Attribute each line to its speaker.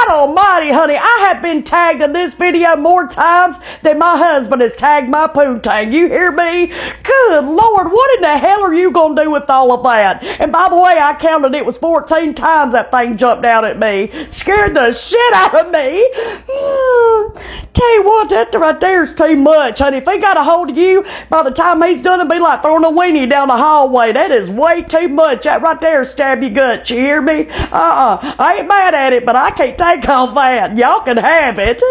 Speaker 1: God almighty, honey, I have been tagged in this video more times than my husband has tagged my poontang. You hear me? Good Lord, what in the hell are you going to do with all of that? And by the way, I counted it was 14 times that thing jumped out at me. Scared the shit out of me. Tell you what, that right there is too much, honey. If he got a hold of you, by the time he's done, it'll be like throwing a weenie down the hallway. That is way too much. That right there stab your gut. You hear me? I ain't mad at it, but I can't take all that. Y'all can have it.